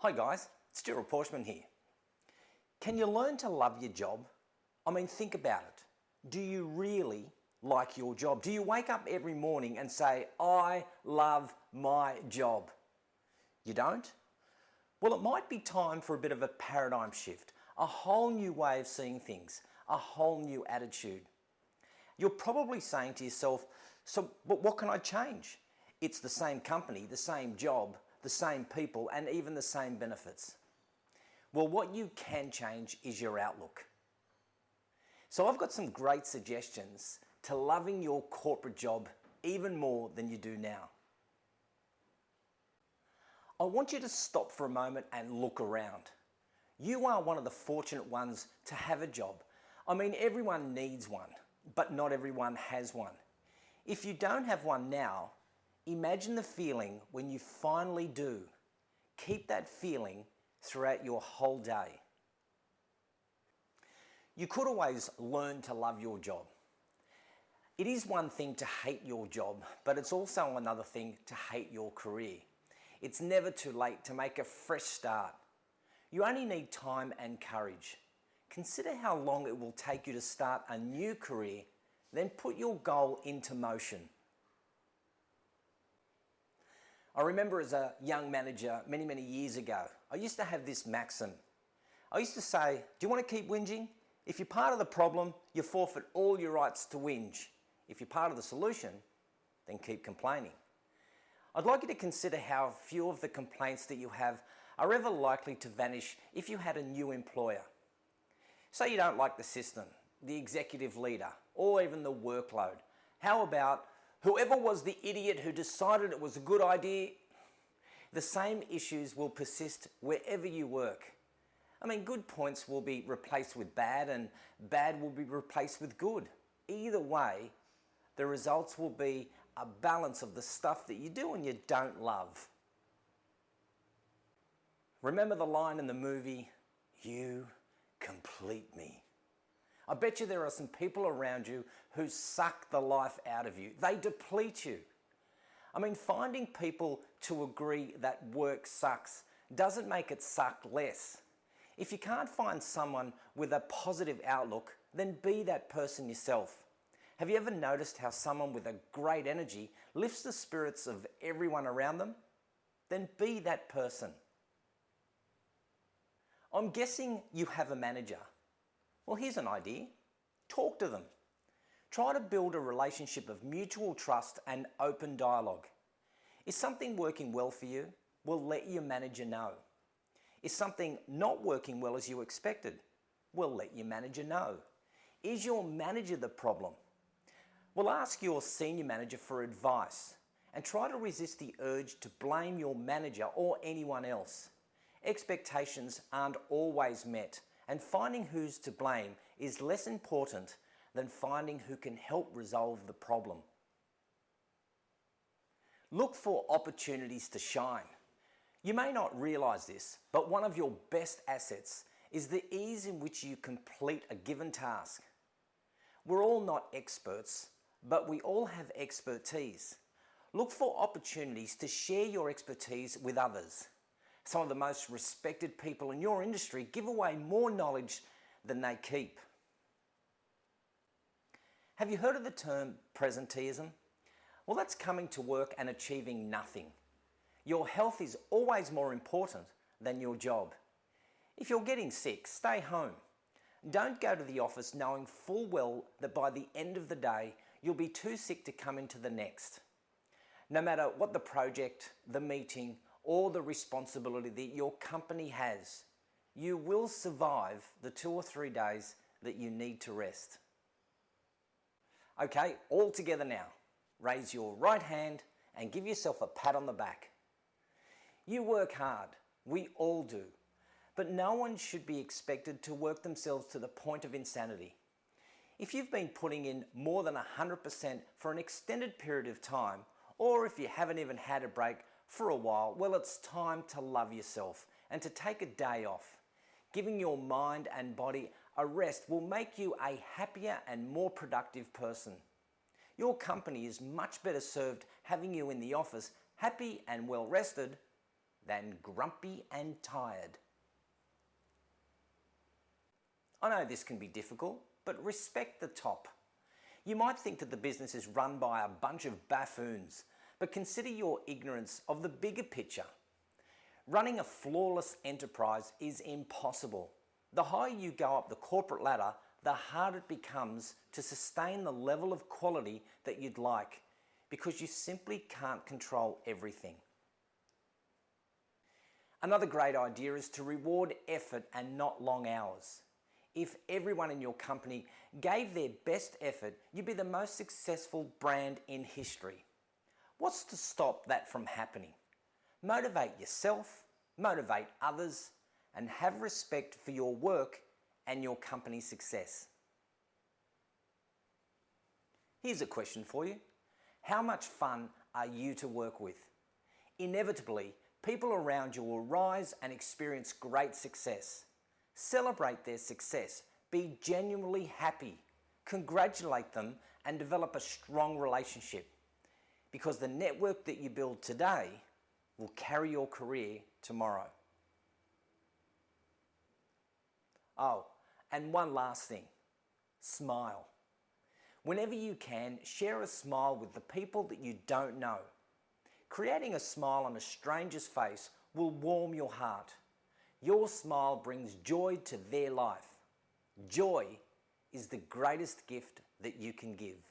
Hi guys, Stuart Porchman here. Can you learn to love your job? I mean, think about it. Do you really like your job? Do you wake up every morning and say, I love my job? You don't? Well, it might be time for a bit of a paradigm shift, a whole new way of seeing things, a whole new attitude. You're probably saying to yourself, but what can I change? It's the same company, the same job, the same people, and even the same benefits. Well, what you can change is your outlook. So I've got some great suggestions to loving your corporate job even more than you do now. I want you to stop for a moment and look around. You are one of the fortunate ones to have a job. I mean, everyone needs one, but not everyone has one. If you don't have one now, imagine the feeling when you finally do. Keep that feeling throughout your whole day. You could always learn to love your job. It is one thing to hate your job, but it's also another thing to hate your career. It's never too late to make a fresh start. You only need time and courage. Consider how long it will take you to start a new career, then put your goal into motion. I remember as a young manager many years ago, I used to have this maxim. I used to say, do you want to keep whinging? If you're part of the problem, you forfeit all your rights to whinge. If you're part of the solution, then keep complaining. I'd like you to consider how few of the complaints that you have are ever likely to vanish if you had a new employer. Say you don't like the system, the executive leader, or even the workload. How about whoever was the idiot who decided it was a good idea? The same issues will persist wherever you work. I mean, good points will be replaced with bad and bad will be replaced with good. Either way, the results will be a balance of the stuff that you do and you don't love. Remember the line in the movie, "You complete me." I bet you there are some people around you who suck the life out of you. They deplete you. I mean, finding people to agree that work sucks doesn't make it suck less. If you can't find someone with a positive outlook, then be that person yourself. Have you ever noticed how someone with a great energy lifts the spirits of everyone around them? Then be that person. I'm guessing you have a manager. Well, here's an idea. Talk to them. Try to build a relationship of mutual trust and open dialogue. Is something working well for you? Well, let your manager know. Is something not working well as you expected? Well, let your manager know. Is your manager the problem? Well, ask your senior manager for advice and try to resist the urge to blame your manager or anyone else. Expectations aren't always met, and finding who's to blame is less important than finding who can help resolve the problem. Look for opportunities to shine. You may not realize this, but one of your best assets is the ease in which you complete a given task. We're all not experts, but we all have expertise. Look for opportunities to share your expertise with others. Some of the most respected people in your industry give away more knowledge than they keep. Have you heard of the term presenteeism? Well, that's coming to work and achieving nothing. Your health is always more important than your job. If you're getting sick, stay home. Don't go to the office knowing full well that by the end of the day, you'll be too sick to come into the next. No matter what the project, the meeting, or the responsibility that your company has, you will survive the 2 or 3 days that you need to rest. Okay, all together now. Raise your right hand and give yourself a pat on the back. You work hard, we all do, but no one should be expected to work themselves to the point of insanity. If you've been putting in more than 100% for an extended period of time, or if you haven't even had a break for a while, well, it's time to love yourself and to take a day off. Giving your mind and body a rest will make you a happier and more productive person. Your company is much better served having you in the office happy and well rested than grumpy and tired. I know this can be difficult, but respect the top. You might think that the business is run by a bunch of buffoons, but consider your ignorance of the bigger picture. Running a flawless enterprise is impossible. The higher you go up the corporate ladder, the harder it becomes to sustain the level of quality that you'd like, because you simply can't control everything. Another great idea is to reward effort and not long hours. If everyone in your company gave their best effort, you'd be the most successful brand in history. What's to stop that from happening? Motivate yourself, motivate others, and have respect for your work and your company's success. Here's a question for you. How much fun are you to work with? Inevitably, people around you will rise and experience great success. Celebrate their success, be genuinely happy, congratulate them, and develop a strong relationship. Because the network that you build today will carry your career tomorrow. Oh, and one last thing, smile. Whenever you can, share a smile with the people that you don't know. Creating a smile on a stranger's face will warm your heart. Your smile brings joy to their life. Joy is the greatest gift that you can give.